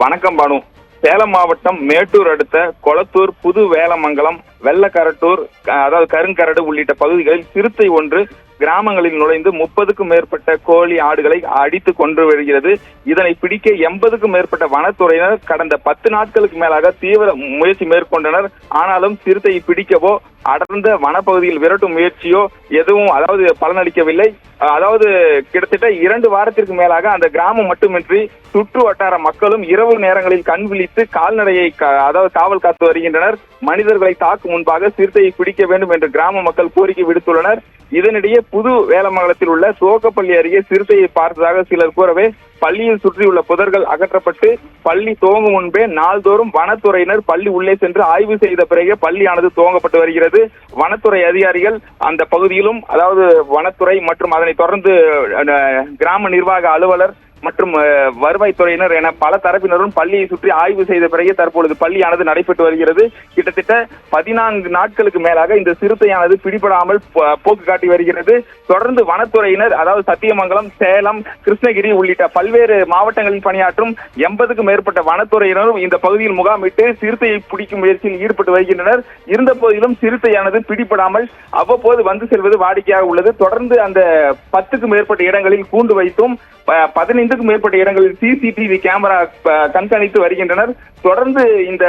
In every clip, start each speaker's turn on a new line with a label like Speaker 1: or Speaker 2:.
Speaker 1: வணக்கம் பானு. சேலம் மாவட்டம் மேட்டூர் அடுத்த கொளத்தூர், புது வேலமங்கலம், வெள்ளக்கரட்டூர், அதாவது கருங்கரடு உள்ளிட்ட பகுதிகளில் சிறுத்தை ஒன்று கிராமங்களில் நுழைந்து 30க்கும் மேற்பட்ட கோழி, ஆடுகளை அடித்து கொன்று வருகிறது. இதனை பிடிக்க 80க்கும் மேற்பட்ட வனத்துறையினர் கடந்த 10 நாட்களுக்கு மேலாக தீவிர முயற்சி மேற்கொண்டனர். ஆனாலும் சிறுத்தையை பிடிக்கவோ அடர்ந்த வனப்பகுதியில் விரட்டும் முயற்சியோ எதுவும் பலனளிக்கவில்லை. அதாவது கிட்டத்தட்ட 2 வாரத்திற்கு மேலாக அந்த கிராமம் மட்டுமின்றி சுற்று வட்டார மக்களும் இரவு நேரங்களில் கண் விழித்து கால்நடையை காவல் காத்து வருகின்றனர். மனிதர்களை தாக்கும் முன்பாக சிறுத்தையை பிடிக்க வேண்டும் என்று கிராம மக்கள் கோரிக்கை விடுத்துள்ளனர். இதனிடையே புது வேலமங்கலத்தில் உள்ள துவக்கப்பள்ளி அருகே சிறுத்தையை பார்த்ததாக சிலர் கூறவே பள்ளியில் சுற்றியுள்ள புதர்கள் அகற்றப்பட்டு பள்ளி துவங்கும் முன்பே நாள்தோறும் வனத்துறையினர் பள்ளி உள்ளே சென்று ஆய்வு செய்த பிறகே பள்ளியானது துவங்கப்பட்டு வருகிறது. வனத்துறை அதிகாரிகள் அந்த பகுதியிலும், அதாவது வனத்துறை மற்றும் அதனை தொடர்ந்து கிராம நிர்வாக அலுவலர் மற்றும் வருவாய்த்துறையினர் என பல தரப்பினரும் பள்ளியை சுற்றி ஆய்வு செய்த பிறகே தற்பொழுது பள்ளியானது நடைபெற்று வருகிறது. கிட்டத்தட்ட 14 நாட்களுக்கு மேலாக இந்த சிறுத்தையானது பிடிபடாமல் போக்கு காட்டி வருகிறது. தொடர்ந்து வனத்துறையினர், அதாவது சத்தியமங்கலம், சேலம், கிருஷ்ணகிரி உள்ளிட்ட பல்வேறு மாவட்டங்களில் பணியாற்றும் 80க்கும் மேற்பட்ட வனத்துறையினரும் இந்த பகுதியில் முகாமிட்டு சிறுத்தையை பிடிக்கும் முயற்சியில் ஈடுபட்டு வருகின்றனர். இருந்த போதிலும் சிறுத்தையானது பிடிபடாமல் அவ்வப்போது வந்து செல்வது வாடிக்கையாக உள்ளது. தொடர்ந்து அந்த 10க்கும் மேற்பட்ட இடங்களில் கூண்டு வைத்தும் 15க்கும் மேற்பட்ட இடங்களில் சிசிடிவி கேமரா கண்காணித்து வருகின்றனர். தொடர்ந்து இந்த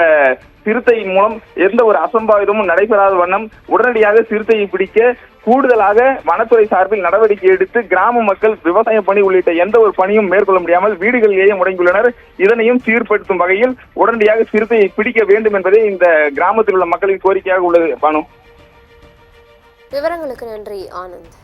Speaker 1: சிறுத்தையின் மூலம் எந்த ஒரு அசம்பாவிதமும் நடைபெறாத வண்ணம் உடனடியாக சிறுத்தையை பிடிக்க கூடுதலாக வனத்துறை சார்பில் நடவடிக்கை எடுத்து கிராம மக்கள் விவசாய பணி உள்ளிட்ட எந்த ஒரு பணியும் மேற்கொள்ள முடியாமல் வீடுகளிலேயே முடங்கியுள்ளனர். இதனையும் சீர்படுத்தும் வகையில் உடனடியாக சிறுத்தையை பிடிக்க வேண்டும் என்பதே இந்த கிராமத்தில் உள்ள மக்களின் கோரிக்கையாக உள்ளது. பானு,
Speaker 2: விவரங்களுக்கு நன்றி ஆனந்த்.